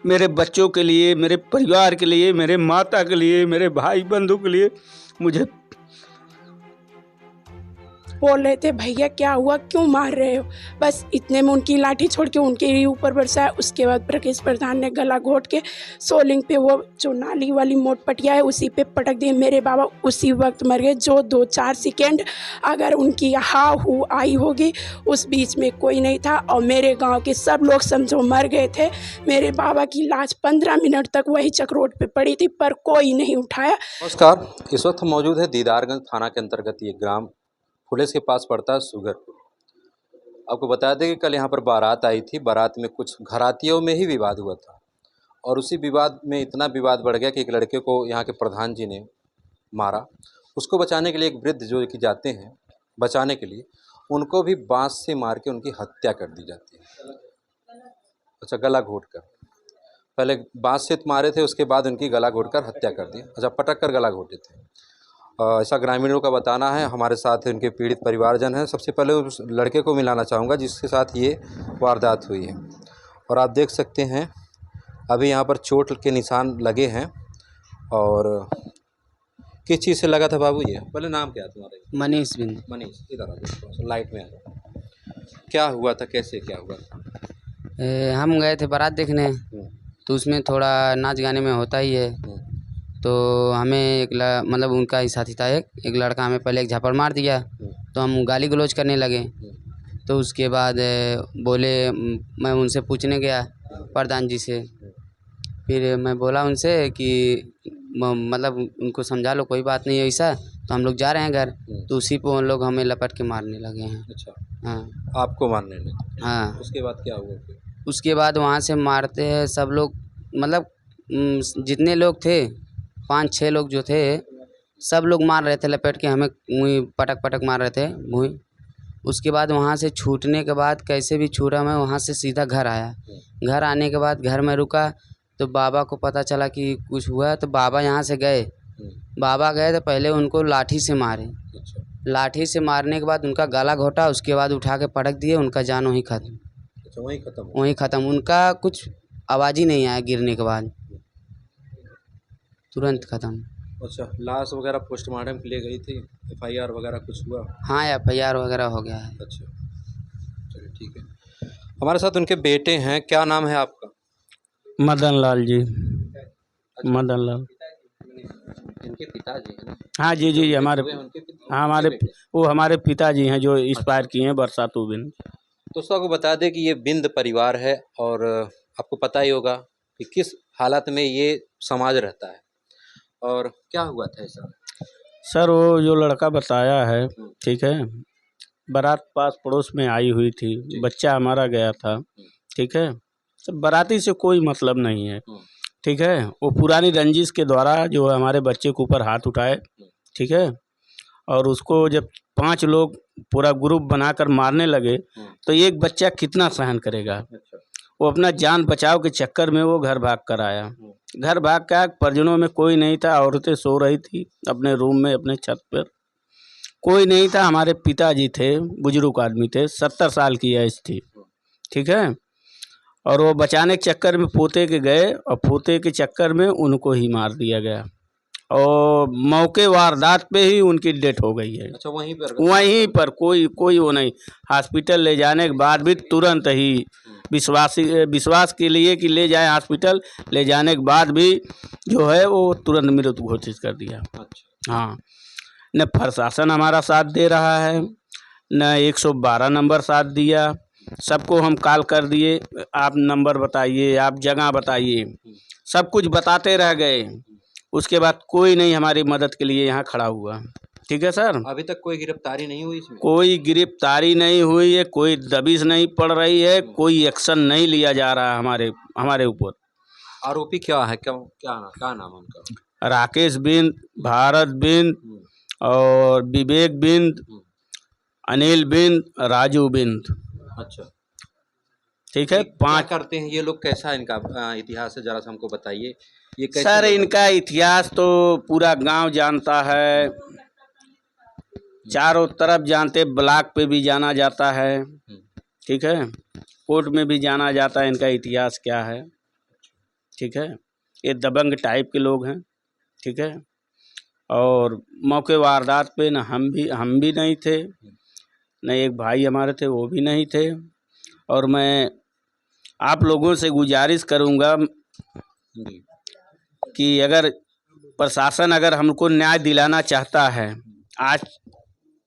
मेरे बच्चों के लिए, मेरे परिवार के लिए, मेरे माता के लिए, मेरे भाई बंधु के लिए मुझे बोल रहे थे भैया क्या हुआ, क्यों मार रहे हो। बस इतने में उनकी लाठी छोड़ के उनके ही ऊपर बरसाया। उसके बाद प्रकेश प्रधान ने गला घोट के सोलिंग पे वो जो नाली वाली मोट पटिया है उसी पे पटक दिए। मेरे बाबा उसी वक्त मर गए। जो 2-4 सेकेंड अगर उनकी हाँ हू आई होगी, उस बीच में कोई नहीं था और मेरे गाँव के सब लोग समझो मर गए थे। मेरे बाबा की लाश 15 मिनट तक वही चक रोड पे पड़ी थी पर कोई नहीं उठाया। नमस्कार, इस वक्त हम मौजूद है दीदारगंज थाना के अंतर्गत ये ग्राम फुलेस के पास पड़ता है सुगरपुर। आपको बता दें कि कल यहाँ पर बारात आई थी। बारात में कुछ घरातियों में ही विवाद हुआ था और उसी विवाद में इतना विवाद बढ़ गया कि एक लड़के को यहाँ के प्रधान जी ने मारा। उसको बचाने के लिए एक वृद्ध जो कि जाते हैं बचाने के लिए, उनको भी बांस से मार के उनकी हत्या कर दी जाती है। अच्छा, गला घोट कर, पहले बांस से मारे थे, उसके बाद उनकी गला घोट कर हत्या कर दी। अच्छा, पटक कर गला घोटे थे, ऐसा ग्रामीणों का बताना है। हमारे साथ उनके पीड़ित परिवारजन हैं। सबसे पहले उस लड़के को मिलाना चाहूँगा जिसके साथ ये वारदात हुई है। और आप देख सकते हैं अभी यहाँ पर चोट के निशान लगे हैं। और किस चीज़ से लगा था बाबू ये? पहले नाम क्या है तुम्हारा? मनीष बिंद। मनीष, इधर आ जाओ, लाइट में आ जाओ। क्या हुआ था, कैसे क्या हुआ था? हम गए थे बारात देखने, तो उसमें थोड़ा नाच गाने में होता ही है। तो हमें एक मतलब उनका ही साथी था, एक लड़का हमें पहले एक झापड़ मार दिया। तो हम गाली गलौज करने लगे। तो उसके बाद बोले, मैं उनसे पूछने गया प्रधान जी से। फिर मैं बोला उनसे कि मतलब उनको समझा लो, कोई बात नहीं है ऐसा, तो हम लोग जा रहे हैं घर। तो उसी पे उन लोग हमें लपट के मारने लगे हैं। अच्छा, हाँ, आपको मारने लगे? हाँ। उसके बाद क्या हुआ फिर? उसके बाद वहाँ से मारते हैं सब लोग, मतलब जितने लोग थे 5-6 लोग जो थे सब लोग मार रहे थे लपेट के, हमें वहीं पटक पटक मार रहे थे वहीं। उसके बाद वहाँ से छूटने के बाद कैसे भी छूटा, मैं वहाँ से सीधा घर आया। घर आने के बाद घर में रुका तो बाबा को पता चला कि कुछ हुआ। तो बाबा यहाँ से गए। बाबा गए तो पहले उनको लाठी से मारे। लाठी से मारने के बाद उनका गला घोटा, उसके बाद उठा के पटक दिए। उनका जान वहीं खत्म। अच्छा, वहीं खत्म? वहीं ख़त्म। उनका कुछ आवाज़ ही नहीं आया गिरने के बाद, तुरंत ख़त्म। अच्छा, लाश वगैरह पोस्टमार्टम के लिए गई थी? एफआईआर वगैरह कुछ हुआ? हाँ, एफआईआर वगैरह हो गया है। अच्छा, चलिए ठीक है। हमारे साथ उनके बेटे हैं। क्या नाम है आपका? मदन लाल जी। अच्छा, मदन लाल। इनके पिताजी हैं ना? हाँ जी जी, हमारे, हाँ हमारे, वो हमारे पिताजी हैं जो एक्सपायर किए हैं, बरसातू बिन। दोस्तों आपको बता दें कि ये बिंद परिवार है और आपको पता ही होगा कि किस हालत में ये समाज रहता है। और क्या हुआ था ऐसा? सर वो जो लड़का बताया है, ठीक है, बारात पास पड़ोस में आई हुई थी, बच्चा हमारा गया था, ठीक है। तो बाराती से कोई मतलब नहीं है, ठीक है। वो पुरानी रंजिश के द्वारा जो है हमारे बच्चे के ऊपर हाथ उठाए, ठीक है। और उसको जब 5 लोग पूरा ग्रुप बनाकर मारने लगे तो एक बच्चा कितना सहन करेगा। वो अपना जान बचाव के चक्कर में वो घर भाग कर आया। घर भाग कर परिजनों में कोई नहीं था, औरतें सो रही थी अपने रूम में, अपने छत पर कोई नहीं था। हमारे पिताजी थे, बुजुर्ग आदमी थे, 70 साल की एज थी, ठीक है। और वो बचाने के चक्कर में पोते के गए और पोते के चक्कर में उनको ही मार दिया गया और मौके वारदात पे ही उनकी डेथ हो गई है। अच्छा, वहीं पर कोई वो नहीं। हॉस्पिटल ले जाने के बाद भी तुरंत ही विश्वास के लिए कि ले जाए हॉस्पिटल, ले जाने के बाद भी जो है वो तुरंत मृत्यु घोषित कर दिया। हाँ, न प्रशासन हमारा साथ दे रहा है, न 112 नंबर साथ दिया। सबको हम कॉल कर दिए, आप नंबर बताइए, आप जगह बताइए, सब कुछ बताते रह गए। उसके बाद कोई नहीं हमारी मदद के लिए यहाँ खड़ा हुआ, ठीक है सर। अभी तक कोई गिरफ्तारी नहीं हुई इसमें? कोई गिरफ्तारी नहीं हुई है, कोई दबिश नहीं पड़ रही है, कोई एक्शन नहीं लिया जा रहा है हमारे ऊपर। आरोपी क्या है, क्या नाम उनका? राकेश बिंद, भारत बिंद और विवेक बिंद, अनिल बिंद, राजू बिंद। अच्छा, ठीक है। 5 करते हैं ये लोग, कैसा इनका इतिहास है, जरा सा हमको बताइए। ये कैसे? सर इनका इतिहास तो पूरा गांव जानता है, चारों तरफ जानते, ब्लॉक पे भी जाना जाता है, ठीक है, कोर्ट में भी जाना जाता है इनका इतिहास क्या है। ठीक है। ये दबंग टाइप के लोग हैं, ठीक है। और मौके वारदात पे न हम भी नहीं थे, न एक भाई हमारे थे वो भी नहीं थे। और मैं आप लोगों से गुजारिश करूँगा कि अगर प्रशासन अगर हमको न्याय दिलाना चाहता है, आज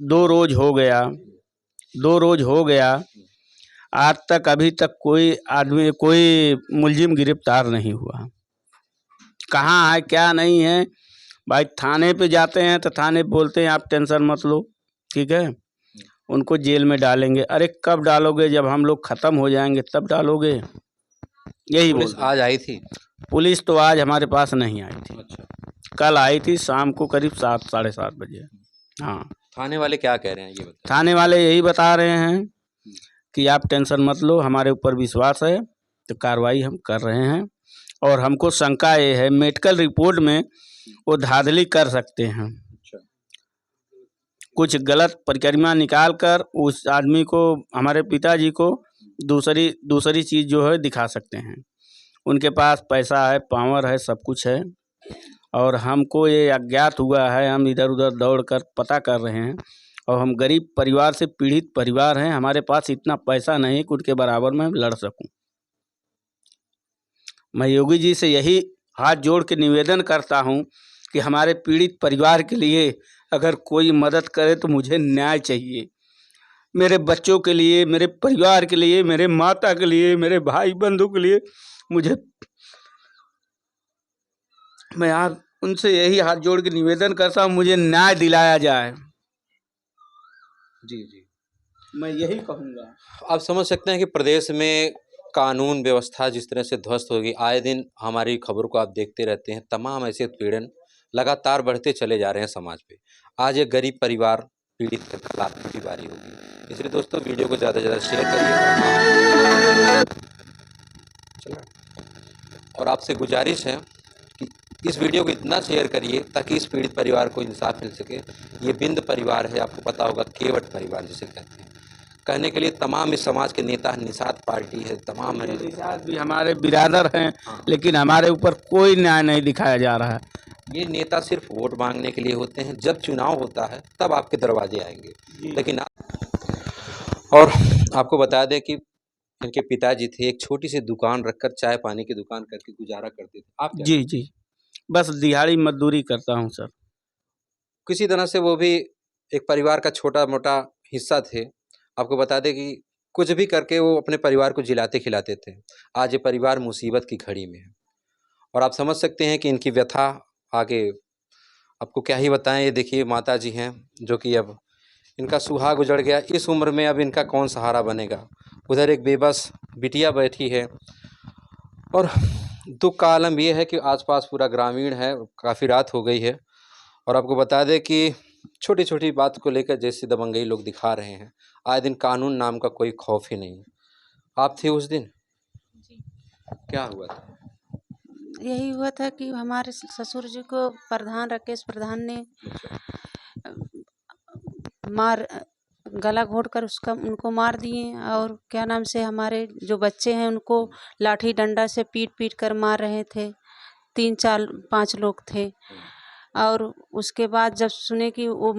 2 रोज़ हो गया, आज तक अभी तक कोई मुलजिम गिरफ्तार नहीं हुआ। कहाँ है क्या नहीं है भाई, थाने पे जाते हैं तो थाने बोलते हैं आप टेंशन मत लो, ठीक है, उनको जेल में डालेंगे। अरे कब डालोगे, जब हम लोग ख़त्म हो जाएंगे तब डालोगे। यही पुलिस बोल। आज आई थी? पुलिस तो आज हमारे पास नहीं आई थी, अच्छा। कल आई थी शाम को करीब 7 साढ़े 7 बजे। हाँ, थाने वाले क्या कह रहे हैं ये बताइए? थाने वाले यही बता रहे हैं कि आप टेंशन मत लो, हमारे ऊपर विश्वास है तो कार्रवाई हम कर रहे हैं। और हमको शंका ये है मेडिकल रिपोर्ट में वो धांधली कर सकते हैं, अच्छा। कुछ गलत प्रक्रिया निकाल कर उस आदमी को, हमारे पिताजी को दूसरी चीज़ जो है दिखा सकते हैं। उनके पास पैसा है, पावर है, सब कुछ है। और हमको ये अज्ञात हुआ है, हम इधर उधर दौड़ कर पता कर रहे हैं। और हम गरीब परिवार से पीड़ित परिवार हैं, हमारे पास इतना पैसा नहीं कि उनके बराबर में लड़ सकूं। मैं योगी जी से यही हाथ जोड़ के निवेदन करता हूं कि हमारे पीड़ित परिवार के लिए अगर कोई मदद करे तो मुझे न्याय चाहिए। मेरे बच्चों के लिए, मेरे परिवार के लिए, मेरे माता के लिए, मेरे भाई बंधु के लिए मैं आज उनसे यही हाथ जोड़ के निवेदन करता हूँ, मुझे न्याय दिलाया जाए। जी जी, मैं यही कहूँगा। आप समझ सकते हैं कि प्रदेश में कानून व्यवस्था जिस तरह से ध्वस्त होगी, आए दिन हमारी खबरों को आप देखते रहते हैं, तमाम ऐसे उत्पीड़न लगातार बढ़ते चले जा रहे हैं समाज पे। आज एक गरीब परिवार पीड़ित के खिलाफ की बारी होगी। इसलिए दोस्तों वीडियो को ज़्यादा से ज़्यादा शेयर करिए और आपसे गुजारिश है कि इस वीडियो को इतना शेयर करिए ताकि इस पीड़ित परिवार को इंसाफ मिल सके। ये बिंद परिवार है, आपको पता होगा, केवट परिवार जिसे कहते हैं। कहने के लिए तमाम इस समाज के नेता, निषाद पार्टी है, तमाम है, निषाद भी हमारे बिरादर हैं, लेकिन हमारे ऊपर कोई न्याय नहीं दिखाया जा रहा है। ये नेता सिर्फ वोट मांगने के लिए होते हैं, जब चुनाव होता है तब आपके दरवाजे आएंगे। लेकिन और आपको बता दें कि इनके पिताजी थे, एक छोटी सी दुकान रखकर चाय पानी की दुकान करके गुजारा करते थे। आप क्या? जी, बस दिहाड़ी मजदूरी करता हूँ सर। किसी तरह से वो भी एक परिवार का छोटा मोटा हिस्सा थे। आपको बता दें कि कुछ भी करके वो अपने परिवार को जिलाते खिलाते थे। आज ये परिवार मुसीबत की घड़ी में है और आप समझ सकते हैं कि इनकी व्यथा आगे आपको क्या ही बताएं। ये देखिए माता जी हैं जो कि अब इनका सुहाग उजड़ गया, इस उम्र में अब इनका कौन सहारा बनेगा। उधर एक बेबस बिटिया बैठी है और दुख का आलम ये है कि आसपास पूरा ग्रामीण है, काफ़ी रात हो गई है। और आपको बता दें कि छोटी छोटी बात को लेकर जैसे दबंगई लोग दिखा रहे हैं, आए दिन कानून नाम का कोई खौफ ही नहीं। आप थे उस दिन? क्या हुआ था? यही हुआ था कि हमारे ससुर जी को प्रधान, राकेश प्रधान ने गला घोंटकर उनको मार दिए। और क्या नाम से हमारे जो बच्चे हैं उनको लाठी डंडा से पीट पीट कर मार रहे थे। 3 4 5 लोग थे। और उसके बाद जब सुने कि वो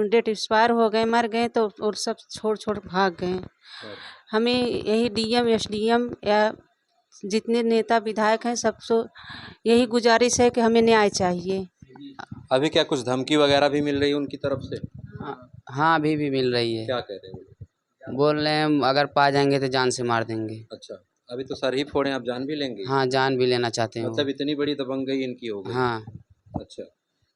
डेट एक्सपायर हो गए, मर गए, तो और सब छोड़ भाग गए। हमें यही डीएम एसडीएम या जितने नेता विधायक हैं सबसे यही गुजारिश है कि हमें न्याय चाहिए। अभी क्या कुछ धमकी वगैरह भी मिल रही है उनकी तरफ से? हाँ, अभी भी मिल रही है। क्या कह रहे हैं? बोल रहे हैं अगर पा जाएंगे तो जान से मार देंगे। अच्छा, अभी तो सर ही फोड़े, आप जान भी लेंगे? हाँ, जान भी लेना चाहते हैं। मतलब इतनी बड़ी दबंगई इनकी हो गई? हाँ। अच्छा,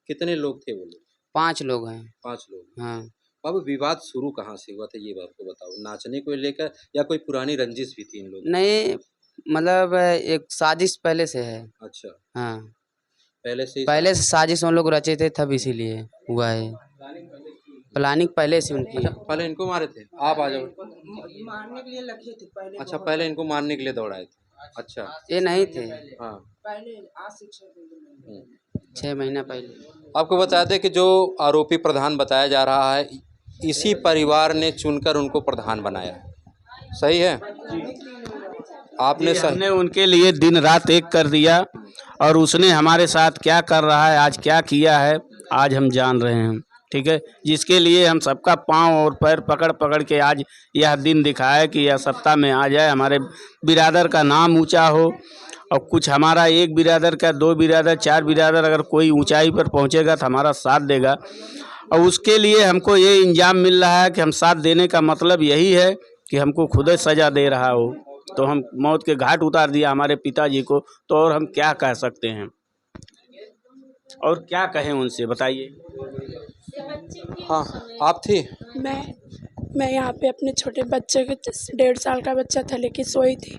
कितने लोग थे वो लोग? 5 लोग हैं। 5 लोग। हाँ। अब विवाद शुरू कहाँ से हुआ था ये बात को बताओ? नाचने को लेकर या कोई पुरानी रंजिश भी थी इन लोगों? नहीं, मतलब एक साजिश पहले से है। अच्छा, हाँ, पहले से साजिश उन लोग रचे थे, तब इसीलिए हुआ है। प्लानिंग पहले से उनकी है। पहले इनको मारे थे? आप आ जाओ। मारने के लिए लगे थे पहले। अच्छा, पहले इनको मारने के लिए दौड़ाए थे? अच्छा, ये नहीं थे। हाँ, पहले आज से 6 महीना पहले। आपको बता दें कि जो आरोपी प्रधान बताया जा रहा है, इसी परिवार ने चुनकर उनको प्रधान बनाया। सही है? आपने हमने उनके लिए दिन रात एक कर दिया और उसने हमारे साथ क्या कर रहा है, आज क्या किया है, आज हम जान रहे हैं। ठीक है, जिसके लिए हम सबका पांव और पैर पकड़ पकड़ के आज यह दिन दिखाया कि यह सत्ता में आ जाए, हमारे बिरादर का नाम ऊंचा हो और कुछ हमारा एक बिरादर का, दो बिरादर, चार बिरादर अगर कोई ऊंचाई पर पहुंचेगा तो हमारा साथ देगा। और उसके लिए हमको ये इंजाम मिल रहा है कि हम साथ देने का मतलब यही है कि हमको खुद ही सज़ा दे रहा हो, तो हम मौत के घाट उतार दिया हमारे पिताजी को, तो और हम क्या कह सकते हैं और क्या कहें उनसे, बताइए। हाँ, आप थी? मैं यहाँ पे अपने छोटे बच्चे के 1.5 साल का बच्चा था लेके सोई थी।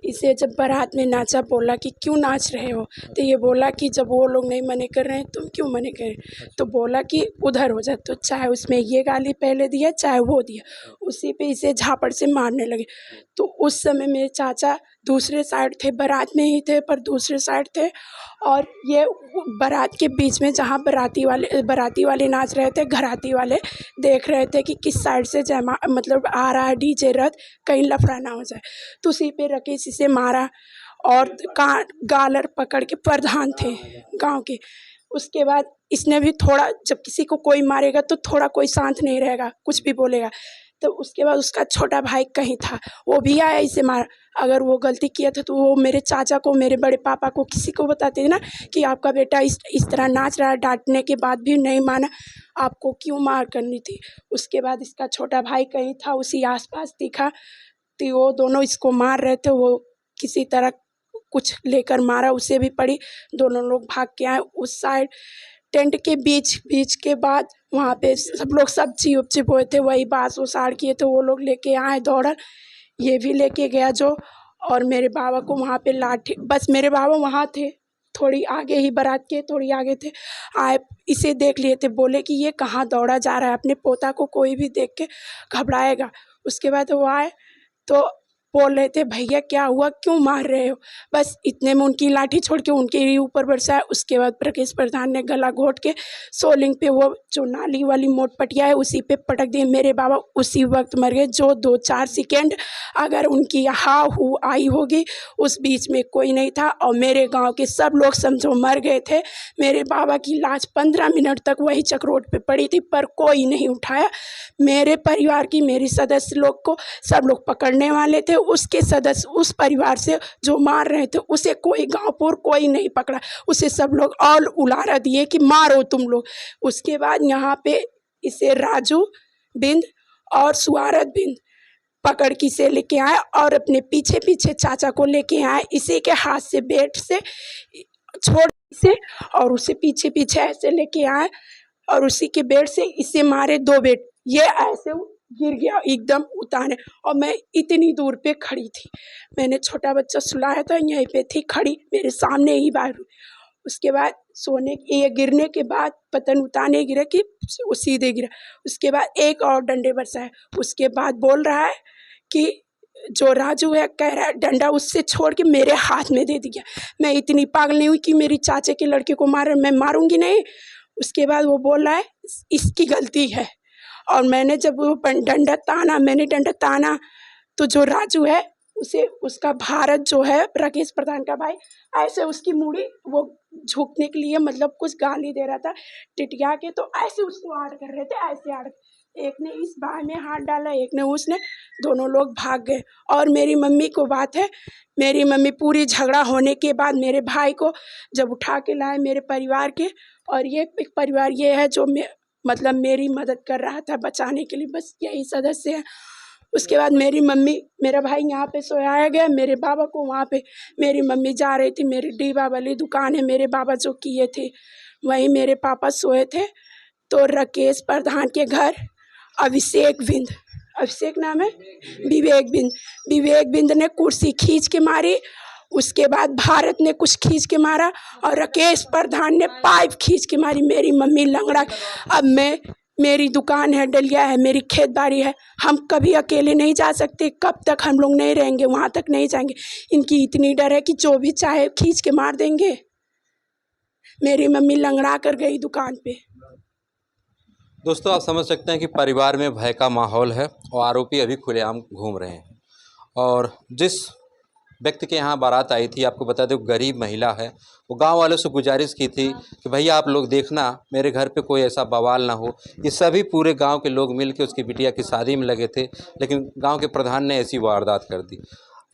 इसे जब बारात में नाचा, बोला कि क्यों नाच रहे हो, तो ये बोला कि जब वो लोग नहीं मने कर रहे हैं तुम क्यों मने कर रहे, तो बोला कि उधर हो जा। तो चाहे उसमें ये गाली पहले दिया चाहे वो दिया, उसी पे इसे झापड़ से मारने लगे। तो उस समय मेरे चाचा दूसरे साइड थे, बारात में ही थे पर दूसरे साइड थे, और ये बारात के बीच में जहाँ बाराती वाले नाच रहे थे, घराती वाले देख रहे थे कि किस साइड से मतलब आ रहा है डीजे रथ, कहीं लफड़ा ना हो जाए। तो उसी पे राकेश इसे मारा और गालर पकड़ के, प्रधान थे गांव के। उसके बाद इसने भी थोड़ा, जब किसी को कोई मारेगा तो थोड़ा कोई शांत नहीं रहेगा, कुछ भी बोलेगा। तो उसके बाद उसका छोटा भाई कहीं था, वो भी आया इसे मार। अगर वो गलती किया था तो वो मेरे चाचा को, मेरे बड़े पापा को, किसी को बताते थे ना कि आपका बेटा इस तरह नाच रहा है, डांटने के बाद भी नहीं माना, आपको क्यों मार करनी थी। उसके बाद इसका छोटा भाई कहीं था, उसी आसपास दिखा, तो वो दोनों इसको मार रहे थे। वो किसी तरह कुछ लेकर मारा, उसे भी पड़ी। दोनों लोग भाग के आए उस साइड टेंट के बीच के बाद वहाँ पे सब लोग सब्जी उब्जी बोए थे, वही बाँस उसाड़ किए थे, वो लोग लेके आए दौड़न, ये भी लेके गया जो। और मेरे बाबा को वहाँ पे लाठी, बस मेरे बाबा वहाँ थे, थोड़ी आगे ही, बारात के थोड़ी आगे थे, आए इसे देख लिए थे, बोले कि ये कहाँ दौड़ा जा रहा है, अपने पोता को कोई भी देख के घबराएगा। उसके बाद वो आए तो बोल रहे थे भैया क्या हुआ, क्यों मार रहे हो। बस इतने में उनकी लाठी छोड़ के उनके ही ऊपर बरसाया। उसके बाद राकेश प्रधान ने गला घोट के सोलिंग पे, वो जो नाली वाली मोट पटिया है उसी पे पटक दिए। मेरे बाबा उसी वक्त मर गए। जो 2-4 सेकेंड अगर उनकी हाँ हू आई होगी, उस बीच में कोई नहीं था और मेरे गाँव के सब लोग समझो मर गए थे। मेरे बाबा की लाश 15 मिनट तक वही चक रोड पे पड़ी थी पर कोई नहीं उठाया। मेरे परिवार की, मेरी सदस्य लोग को सब लोग पकड़ने वाले थे, उसके सदस्य उस परिवार से जो मार रहे थे उसे कोई गाँवपुर कोई नहीं पकड़ा, उसे सब लोग ऑल उलारा दिए कि मारो तुम लोग। उसके बाद यहाँ पे इसे राजू बिंद और सुआरत बिंद पकड़ के से लेके आए और अपने पीछे पीछे चाचा को लेके आए। इसी के हाथ से बेट से छोड़ से और उसे पीछे पीछे ऐसे लेके आए और उसी के बेट से इसे मारे 2 बेट। ये ऐसे गिर गया एकदम उतारे और मैं इतनी दूर पे खड़ी थी। मैंने छोटा बच्चा सुलाया था, यहीं पे थी खड़ी, मेरे सामने ही बाहर। उसके बाद ये गिरने के बाद पतन उतारने गिरा कि वो सीधे गिरा। उसके बाद एक और डंडे बरसाए। उसके बाद बोल रहा है कि जो राजू है, कह रहा है डंडा उससे छोड़ के मेरे हाथ में दे दिया। मैं इतनी पागल नहीं हुई कि मेरी चाचे के लड़के को मारे, मैं मारूंगी नहीं। उसके बाद वो बोल रहा है इसकी गलती है। और मैंने जब वो डंडा ताना तो जो राजू है उसे, उसका भारत जो है राकेश प्रधान का भाई, ऐसे उसकी मुड़ी वो झुकने के लिए मतलब कुछ गाली दे रहा था टिटिया के, तो ऐसे उसको आड़ कर रहे थे, ऐसे आड़। एक ने इस बाह में हाथ डाला, एक ने उसने, दोनों लोग भाग गए। और मेरी मम्मी को बात है, मेरी मम्मी पूरी झगड़ा होने के बाद मेरे भाई को जब उठा के लाए मेरे परिवार के, और ये एक परिवार ये है जो मतलब मेरी मदद कर रहा था बचाने के लिए, बस यही सदस्य है। उसके बाद मेरी मम्मी, मेरा भाई यहाँ पे सोया गया, मेरे बाबा को वहाँ पे, मेरी मम्मी जा रही थी, मेरी डीबा वाली दुकान है, मेरे बाबा जो किए थे वहीं मेरे पापा सोए थे। तो राकेश प्रधान के घर अभिषेक नाम है, विवेक बिंद ने कुर्सी खींच के मारी। उसके बाद भारत ने कुछ खींच के मारा और राकेश प्रधान ने पाइप खींच के मारी। मेरी मम्मी लंगड़ा। अब मेरी दुकान है, डलिया है, मेरी खेत बाड़ी है, हम कभी अकेले नहीं जा सकते। कब तक हम लोग नहीं रहेंगे, वहाँ तक नहीं जाएंगे। इनकी इतनी डर है कि जो भी चाहे खींच के मार देंगे। मेरी मम्मी लंगड़ा कर गई दुकान पे। दोस्तों, आप समझ सकते हैं कि परिवार में भय का माहौल है और आरोपी अभी खुलेआम घूम रहे हैं। और जिस व्यक्ति के यहाँ बारात आई थी। आपको बता दें गरीब महिला है। वो गांव वालों से गुजारिश की थी कि भैया आप लोग देखना मेरे घर पे कोई ऐसा बवाल ना हो। ये सभी पूरे गांव के लोग मिल के उसकी बिटिया की शादी में लगे थे, लेकिन गांव के प्रधान ने ऐसी वारदात कर दी।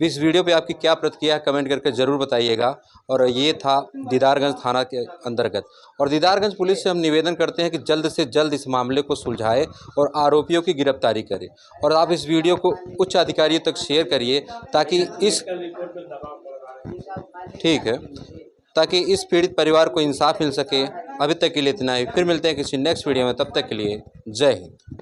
इस वीडियो पे आपकी क्या प्रतिक्रिया है कमेंट करके ज़रूर बताइएगा। और ये था दीदारगंज थाना के अंतर्गत। और दीदारगंज पुलिस से हम निवेदन करते हैं कि जल्द से जल्द इस मामले को सुलझाए और आरोपियों की गिरफ्तारी करे। और आप इस वीडियो को उच्च अधिकारियों तक शेयर करिए ताकि इस पीड़ित परिवार को इंसाफ मिल सके। अभी तक के लिए इतना ही, फिर मिलते हैं किसी नेक्स्ट वीडियो में। तब तक के लिए जय हिंद।